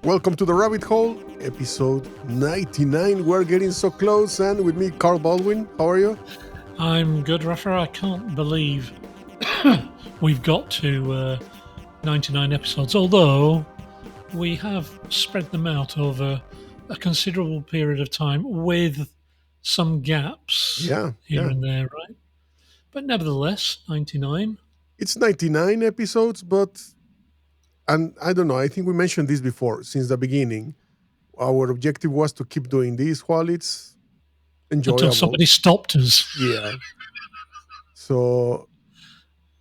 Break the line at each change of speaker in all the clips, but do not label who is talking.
Welcome to the Rabbit Hole, episode 99. We're getting so close, and with me, Carl Baldwin. How are you?
I'm good, Rafa. I can't believe we've got to 99 episodes, although we have spread them out over a considerable period of time with some gaps
Yeah,
here
yeah.
and there, right? But nevertheless, 99.
It's 99 episodes, and I don't know, I think we mentioned this before since the beginning. Our objective was to keep doing this while it's
Until
enjoyable.
somebody stopped us.
Yeah. So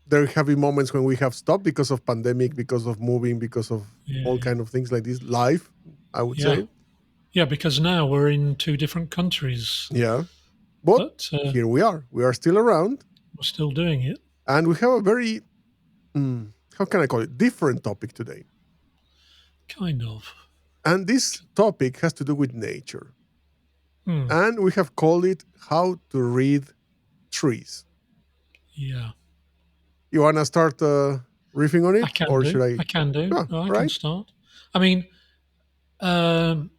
there have been moments when we have stopped because of pandemic, because of moving, because of all
Yeah,
kind of things like this. Life, I would
yeah,
say.
yeah. Because now we're in two different countries,
Yeah. But
but
here we are. We are still around.
we're still doing it.
And we have a very how can I call it, different topic today.
Kind of.
And this topic has to do with nature.
Hmm.
And we have called it How to Read Trees.
Yeah.
You want to start riffing on
I
it?
can
Or
do.
should
I
I?
can do.
Yeah,
I can
right?
start. I mean, um,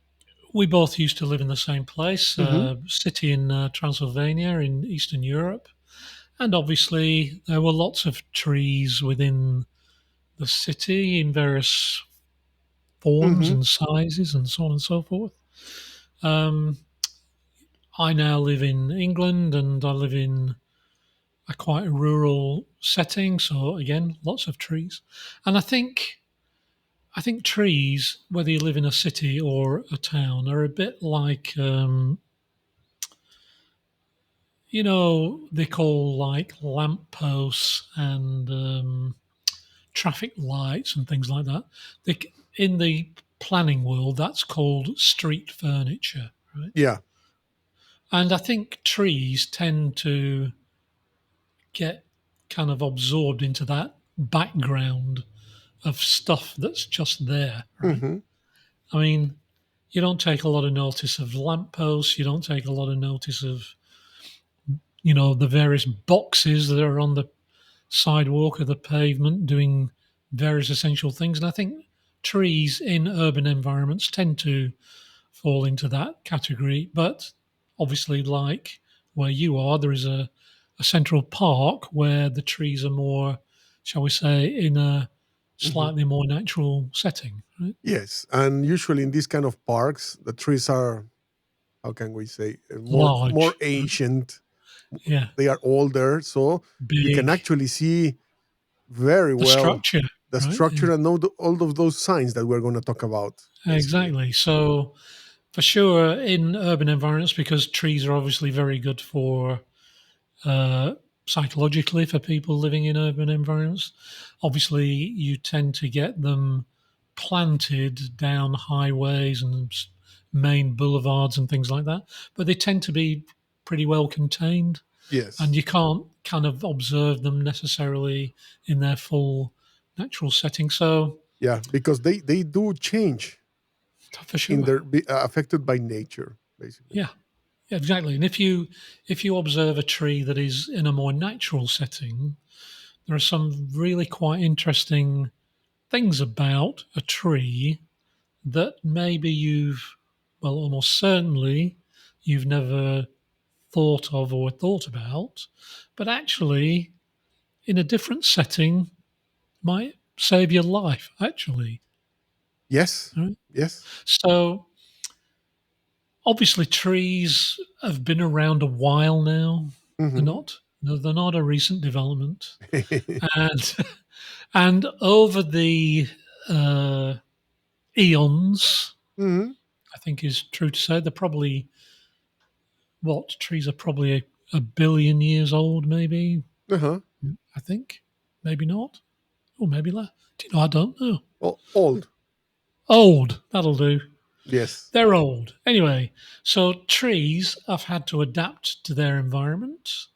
we both used to live in the same place,
Mm-hmm.
city in Transylvania in Eastern Europe. And obviously, there were lots of trees within the city in various forms
Mm-hmm.
and sizes and so on and so forth. Um, I now live in England and I live in a quite a rural setting. So, again, lots of trees. And I think trees, whether you live in a city or a town, are a bit like, they call like lampposts and traffic lights and things like that. In the planning world, that's called street furniture, right?
Yeah.
And I think trees tend to get kind of absorbed into that background of stuff that's just there, right?
Mm-hmm.
I mean, you don't take a lot of notice of lampposts. You don't take a lot of notice of, the various boxes that are on the sidewalk or the pavement doing various essential things. And I think trees in urban environments tend to fall into that category. But obviously, like where you are, there is a central park where the trees are more, shall we say, in a
Mm-hmm.
slightly more natural setting, right?
Yes. And usually in these kind of parks, the trees are, how can we say, more
Large, right?
ancient.
Yeah,
They are older. So you can
big.
actually see very
The
well
structure,
the
right?
structure and all of those signs that we're going to talk about, basically.
Exactly. So, for sure, in urban environments, because trees are obviously very good for uh, psychologically for people living in urban environments. Obviously, you tend to get them planted down highways and main boulevards and things like that, but they tend to be pretty well contained, and
Yes.
you can't kind of observe them necessarily in their full natural setting. So,
Yeah, because they do change
for
in
sure,
their affected by nature, basically.
yeah. Yeah, exactly. And if you observe a tree that is in a more natural setting, there are some really quite interesting things about a tree that maybe well, almost certainly you've never thought of or thought about, but actually in a different setting might save your life, actually.
Yes.
Right?
Yes.
So obviously trees have been around a while now. They're
Hmm.
not no, they're not a recent development. And and over the uh, eons,
Hmm.
I think is true to say. They're probably trees are probably a billion years old, maybe.
Uh-huh.
I think, maybe not, or maybe less. Do you know? I don't know.
Well, old.
Old, that'll do.
Yes.
They're old. Anyway, so trees have had to adapt to their environment,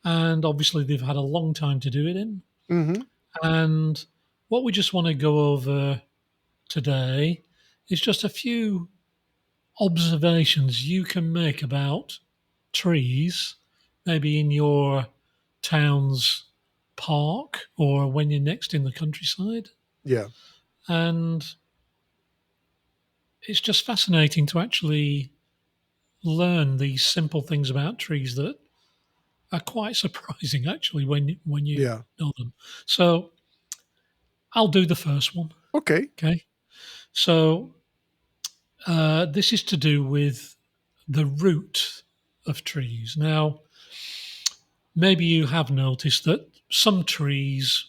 and obviously they've had a long time to do it in.
Hmm.
And what we just want to go over today is just a few observations you can make about trees, maybe in your town's park or when you're next in the countryside.
Yeah.
And it's just fascinating to actually learn these simple things about trees that are quite surprising actually when you
Yeah.
know them. So I'll do the first one.
Okay.
Okay. So this is to do with the root of trees. Now, maybe you have noticed that some trees,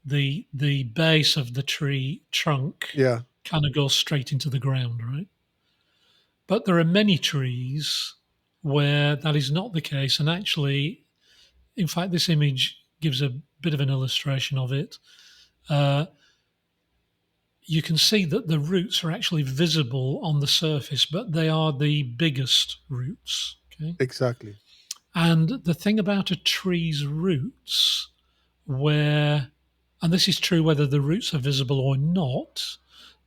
the base of the tree trunk
Yeah.
kind of goes straight into the ground, right? But there are many trees where that is not the case. And actually, in fact, this image gives a bit of an illustration of it. Uh, you can see that the roots are actually visible on the surface, but they are the biggest roots. Okay.
Exactly.
And the thing about a tree's roots, where, and this is true whether the roots are visible or not,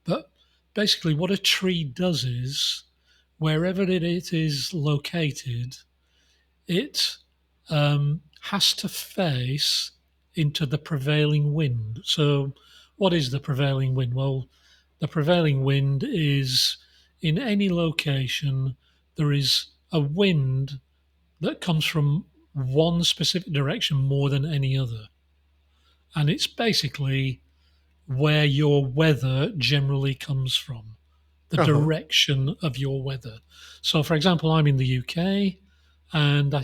but basically what a tree does is wherever it is located, it has to face into the prevailing wind. So, what is the prevailing wind? Well, the prevailing wind is in any location, there is a wind that comes from one specific direction more than any other. And it's basically where your weather generally comes from, the
Uh huh.
direction of your weather. So, for example, I'm in the UK, and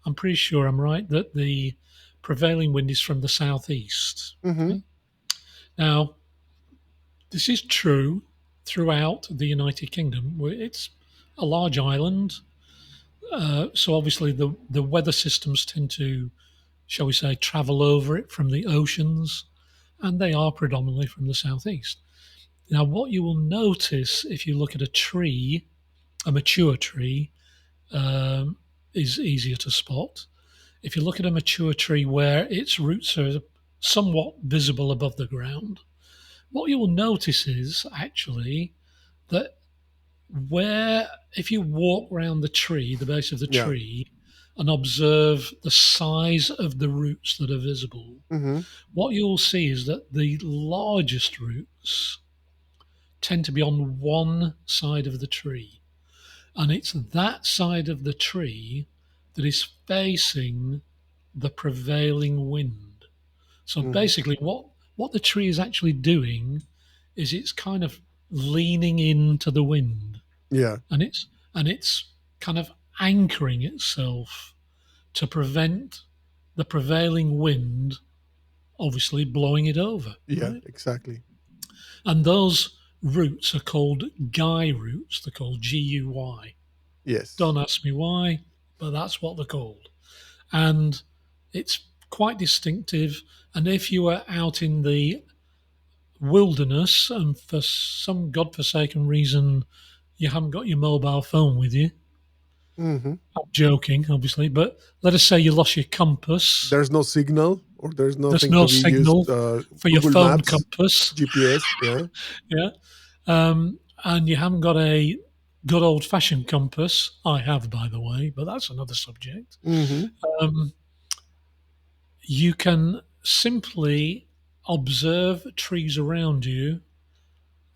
I'm pretty sure I'm right that the prevailing wind is from the southeast.
Mm-hmm.
Okay? Now, this is true throughout the United Kingdom. It's a large island, so obviously the weather systems tend to, shall we say, travel over it from the oceans, and they are predominantly from the southeast. Now, what you will notice if you look at a tree, a mature tree, um, is easier to spot. If you look at a mature tree where its roots are somewhat visible above the ground, what you will notice is actually that where, if you walk around the tree, the base of the
Yeah.
tree, and observe the size of the roots that are visible,
Mm-hmm.
what you'll see is that the largest roots tend to be on one side of the tree. And it's that side of the tree that is facing the prevailing wind. So
Mm-hmm.
basically, what the tree is actually doing is it's kind of leaning into the wind,
Yeah.
and it's kind of anchoring itself to prevent the prevailing wind obviously blowing it over,
Yeah.
right?
Exactly.
And those roots are called guy roots. They're called GUY.
Yes.
Don't ask me why, but that's what they're called. And it's quite distinctive. And if you are out in the wilderness and for some godforsaken reason you haven't got your mobile phone with you,
Mm-hmm.
I'm joking, obviously, but let us say you lost your compass.
There's no signal or there's
There's
nothing
no
to be used.
signal for your
Google
phone
Maps,
compass.
GPS. Yeah.
Yeah. And you haven't got a good old fashioned compass. I have, by the way, but that's another subject.
Mm-hmm.
Um, you can simply observe trees around you,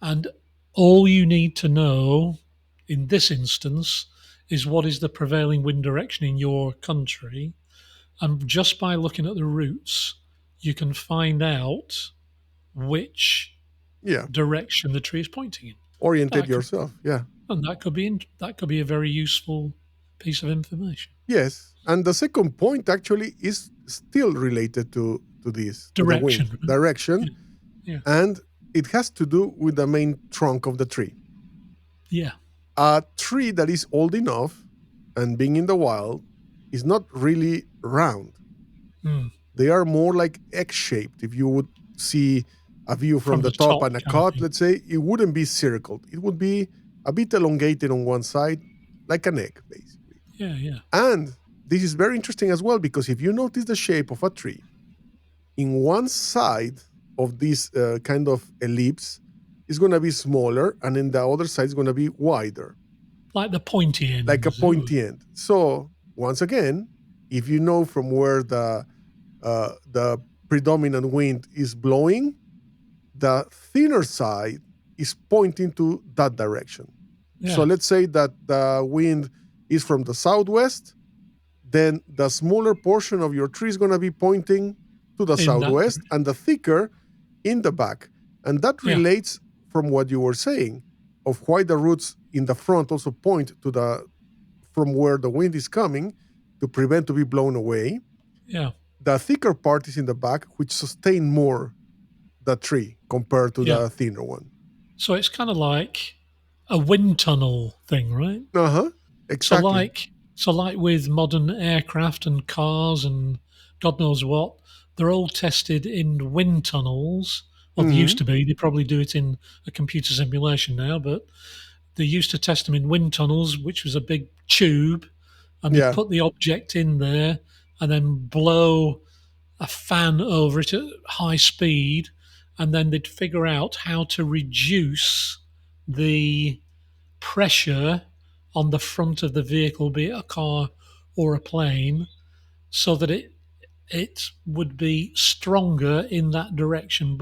and all you need to know in this instance is what is the prevailing wind direction in your country. And just by looking at the roots, you can find out which
Yeah.
direction the tree is pointing in.
Orientate
That could,
yourself. Yeah.
and that could be a very useful piece of information.
Yes. And the second point actually is still related to this, to the wind
Direction, right?
direction,
Yeah, yeah,
and it has to do with the main trunk of the tree.
yeah.
A tree that is old enough and being in the wild is not really round.
Mm.
They are more like egg shaped. If you would see a view from
From
the
the
top
top
and a
kind of
cut,
thing.
let's say, it wouldn't be circled. It would be a bit elongated on one side, like an egg, basically.
Yeah, yeah.
And this is very interesting as well because if you notice the shape of a tree, in one side of this kind of ellipse is going to be smaller, and in the other side is going to be wider,
Like the pointy
like a
ends.
pointy end. So once again, if you know from where the predominant wind is blowing, the thinner side is pointing to that direction. So
Yeah.
let's say that the wind is from the southwest, then the smaller portion of your tree is going to be pointing to the
In that.
southwest and the thicker in the back. And that
Yeah.
relates from what you were saying of why the roots in the front also point to the from where the wind is coming to prevent to be blown away.
Yeah.
The thicker part is in the back, which sustain more the tree compared to
Yeah.
the thinner one.
So it's kind of like a wind tunnel thing, right?
Uh-huh.
So
Exactly.
like so like with modern aircraft and cars and God knows what, they're all tested in wind tunnels. Well, they used
Mm-hmm.
to be. They probably do it in a computer simulation now, but they used to test them in wind tunnels, which was a big tube, and they'd
Yeah,
put the object in there and then blow a fan over it at high speed, and then they'd figure out how to reduce the pressure on the front of the vehicle, be it a car or a plane, so that it would be stronger in that direction,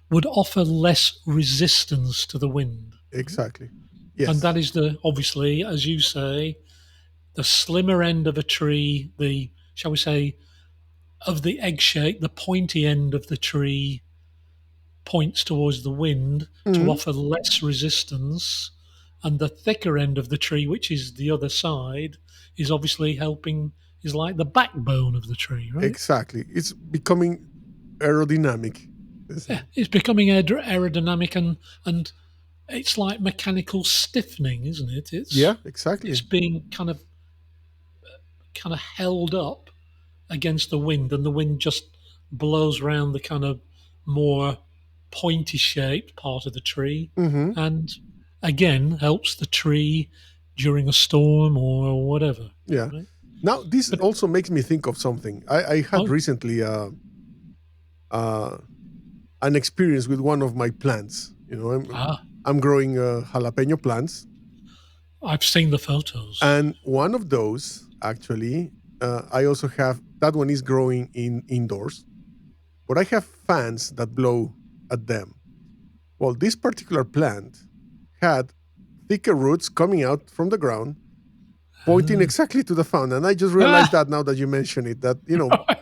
would offer less resistance to the wind.
exactly.
And that
Yes.
is the obviously, as you say, the slimmer end of a tree, the shall we say, of the egg shape, the pointy end of the tree points towards the wind to
Mm-hmm.
offer less resistance, and the thicker end of the tree, which is the other side, is obviously helping, is like the backbone of the tree, right?
Exactly. It's becoming aerodynamic.
Yeah, it's becoming aerodynamic, and it's like mechanical stiffening, isn't it?
Yeah,
It's
exactly.
being kind of held up against the wind, and the wind just blows around the kind of more pointy shaped part of the tree,
Mm-hmm.
and again helps the tree during a storm or whatever.
Yeah.
Right?
Now, this
But
also makes me think of something. I had
oh,
recently uh, an experience with one of my plants.
ah,
I'm growing jalapeno plants,
I've seen the photos.
and one of those actually, I also have that one is growing in indoors, but I have fans that blow at them. Well, this particular plant had thicker roots coming out from the ground, pointing exactly to the fan. And I just realized
Ah,
that now that you mention it, that,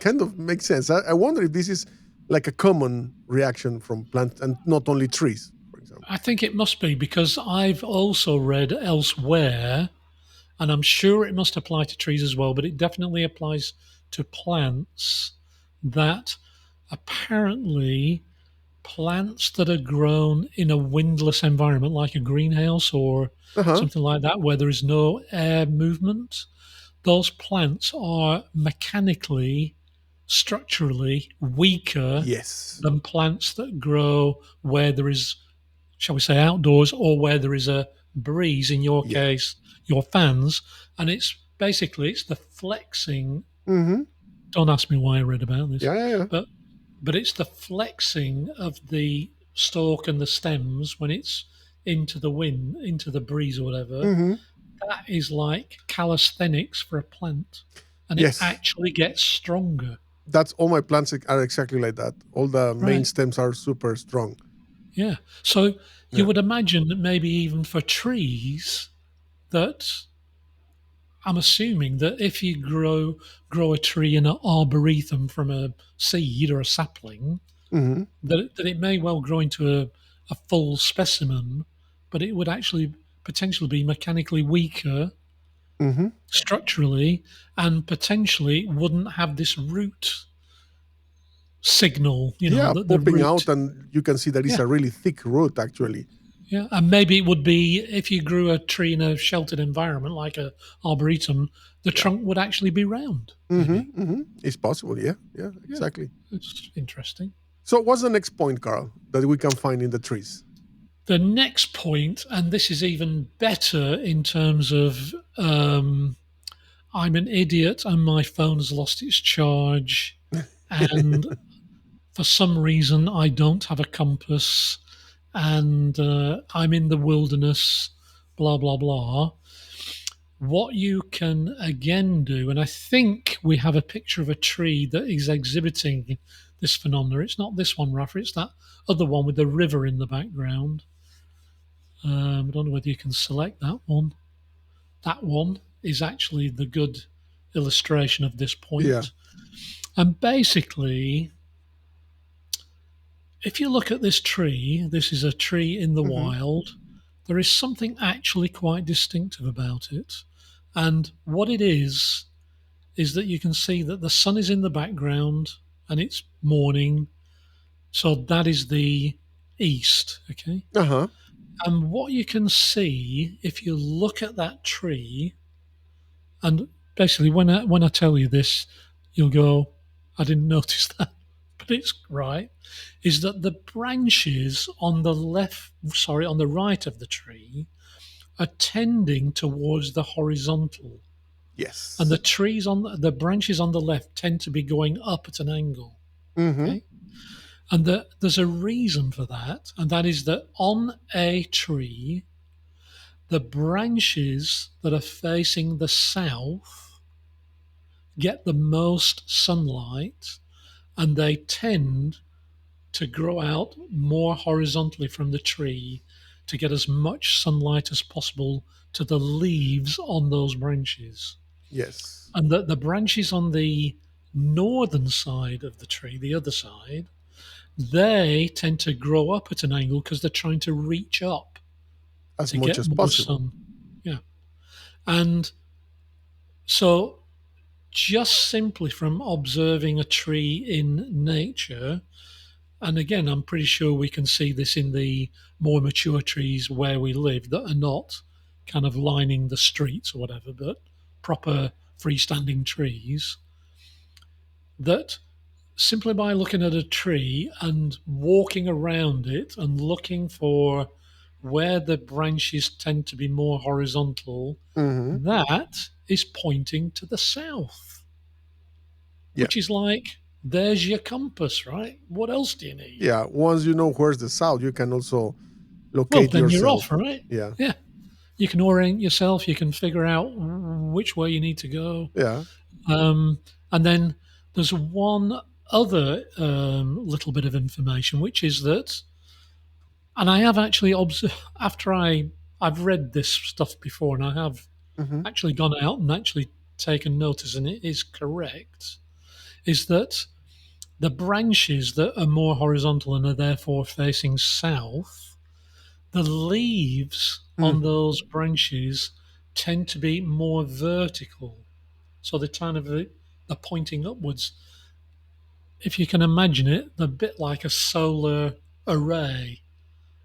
kind of makes sense. I wonder if this is like a common reaction from plants and not only trees, for example.
I think it must be because I've also read elsewhere, and I'm sure it must apply to trees as well, but it definitely applies to plants, that apparently plants that are grown in a windless environment, like a greenhouse or
Uh huh.
something like that, where there is no air movement, those plants are mechanically, structurally weaker
Yes.
than plants that grow where there is, shall we say, outdoors, or where there is a breeze, in your
Yeah.
case, your fans. And it's basically it's the flexing.
Mm hmm.
Don't ask me why I read about this,
Yeah, yeah, yeah.
but it's the flexing of the stalk and the stems when it's into the wind, into the breeze or whatever.
Mm hmm.
That is like calisthenics for a plant, and it
Yes.
actually gets stronger.
That's all my plants are exactly like that. All the main
Right.
stems are super strong.
Yeah. So you
Yeah.
would imagine that maybe even for trees, that I'm assuming that if you grow a tree in an arboretum from a seed or a sapling,
Mm
that it may well grow into a full specimen, but it would actually potentially be mechanically weaker
hmm. Mm hmm.
structurally, and potentially wouldn't have this root signal,
Yeah,
that the
popping out,
root.
and you can see that it's
Yeah,
a really thick root, actually.
yeah. And maybe it would be if you grew a tree in a sheltered environment like a arboretum, the
Yeah.
trunk would actually be round,
Mm-hmm.
maybe.
Mm-hmm. It's possible. Yeah. Yeah.
Yeah,
Exactly.
it's interesting.
So, what's the next point, Carl, that we can find in the trees?
The next point, and this is even better in terms of I'm an idiot and my phone has lost its charge, and for some reason I don't have a compass, and I'm in the wilderness, blah, blah, blah. What you can again do, and I think we have a picture of a tree that is exhibiting this phenomena. It's not this one, Rafa, it's that other one with the river in the background. I don't know whether you can select that one. That one is actually the good illustration of this
Yeah.
point. And basically, if you look at this tree, this is a tree in the
Hmm.
wild, there is something actually quite distinctive about it. And what it is that you can see that the sun is in the background and it's morning. So that is the east, okay?
Uh-huh.
And what you can see if you look at that tree, and basically when I tell you this, you'll go, I didn't notice that, but it's right, is that the branches on the on the right of the tree are tending towards the horizontal. And the
Yes.
trees on the branches on the left tend to be going up at an angle.
Hmm.
Okay. And there's a reason for that, and that is that on a tree, the branches that are facing the south get the most sunlight and they tend to grow out more horizontally from the tree to get as much sunlight as possible to the leaves on those branches.
Yes.
And the branches on the northern side of the tree, the other side, they tend to grow up at an angle because they're trying to reach up
As
to
much
get
as
more
possible.
sun. Yeah. And so, just simply from observing a tree in nature, and again, I'm pretty sure we can see this in the more mature trees where we live that are not kind of lining the streets or whatever, but proper freestanding trees, that simply by looking at a tree and walking around it and looking for where the branches tend to be more horizontal,
Hmm.
that is pointing to the south,
Yeah.
which is like, there's your compass, right? What else do you need?
Yeah. Once you know where's the south, you can also
Well,
locate
then you're off,
yourself.
right?
Yeah.
Yeah. You can orient yourself, you can figure out which way you need to go.
Yeah.
Um, and then there's one other little bit of information, which is that, and I have actually observed after I've read this stuff before, and I have
Hmm.
actually gone out and actually taken notice, and it is correct, is that the branches that are more horizontal and are therefore facing south, the leaves on
Hmm.
those branches tend to be more vertical. So they're pointing upwards. If you can imagine it, they're a bit like a solar array.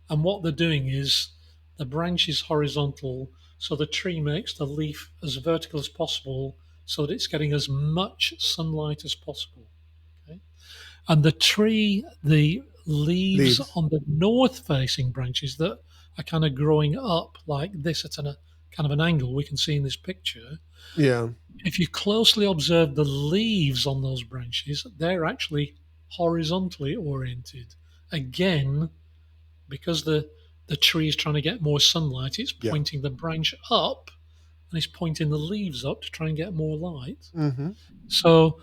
And what they're doing is the branch is horizontal, so the tree makes the leaf as vertical as possible so that it's getting as much sunlight as possible. Okay? And the leaves
Leaves.
on the north facing branches that are kind of growing up like this at a kind of an angle we can see in this picture.
Yeah.
If you closely observe the leaves on those branches, they're actually horizontally oriented. Again, because the tree is trying to get more sunlight, it's
Yeah.
pointing the branch up and it's pointing the leaves up to try and get more light.
Hmm.
So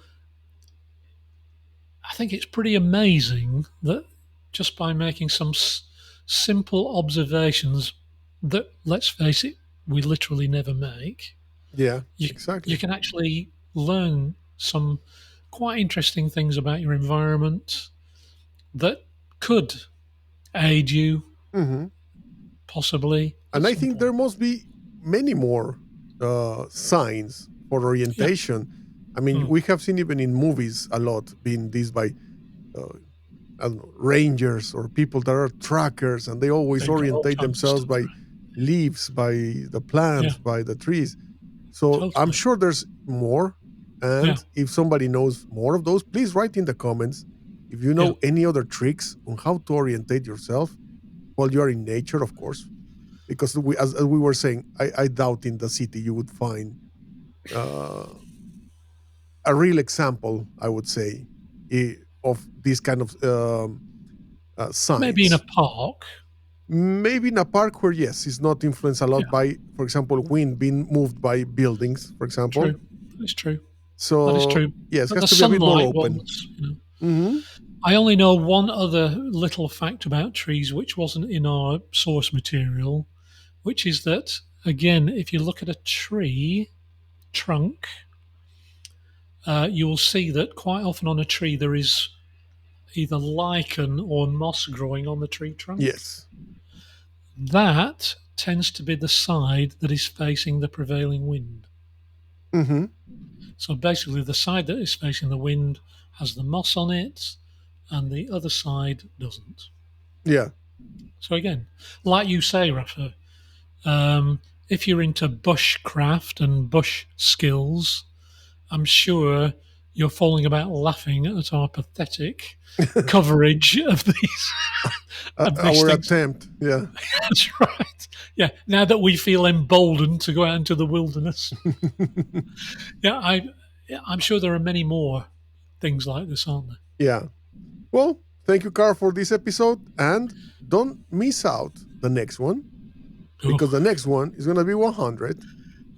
I think it's pretty amazing that just by making some simple observations that, let's face it, we literally never make,
Yeah.
you
Exactly.
can actually learn some quite interesting things about your environment that could aid you
Hmm.
possibly at
And I
some
think there
point.
must be many more signs for
Yeah.
orientation. I mean,
Mm.
we have seen even in movies a lot being this by uh, I don't know, rangers or people that are trackers, and they always
They've got all
orientate
kinds of
themselves
stuff,
by
right?
leaves, by the
Yeah,
plants, by the trees. So I'm
totally.
sure there's more.
Yeah,
And if somebody knows more of those, please write in the comments. If you
yeah,
know any other tricks on how to orientate yourself while you are in nature, of course, because as we were saying, I doubt in the city you would find uh, a real example, I would say, of these kind of
maybe in a
signs.
park.
Maybe in a park where, yes, it's not influenced a
Yeah,
lot by, for example, wind being moved by buildings, for example.
true. That is true. That is
So,
true.
yes,
But
has
the
to be a bit more
sunlight
open.
ones,
Hmm.
I only know one other little fact about trees, which wasn't in our source material, which is that, again, if you look at a tree trunk, you will see that quite often on a tree there is either lichen or moss growing on the tree trunk.
Yes.
That tends to be the side that is facing the prevailing wind.
Mm-hmm.
So basically, the side that is facing the wind has the moss on it, and the other side doesn't.
Yeah.
So again, like you say, Rafa, if you're into bushcraft and bush skills, I'm sure you're falling about laughing at our pathetic coverage of these
Our
things.
attempt. Yeah.
That's right. Yeah. Now that we feel emboldened to go out into the wilderness, yeah, I'm sure there are many more things like this, aren't there?
Yeah. Well, thank you, Carl, for this episode. And don't miss out the next one, because
Oh,
the next one is going to be 100.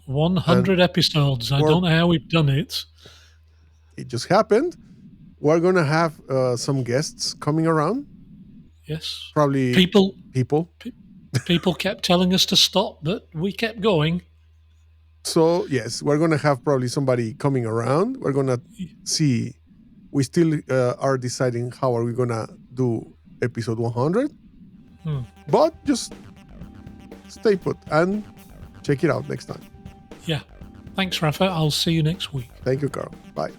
And
100 episodes. I
we're,
don't know how we've done it.
it just happened. We're going to have some guests coming around,
Yes.
probably
People
people.
pe- people kept telling us to stop, but we kept going.
So, yes, we're going to have probably somebody coming around. We're going to see. We still are deciding how are we going to do episode 100. But just stay put and check it out next time.
Yeah. Thanks, Rafa. I'll see you next week.
Thank you, Carl. Bye.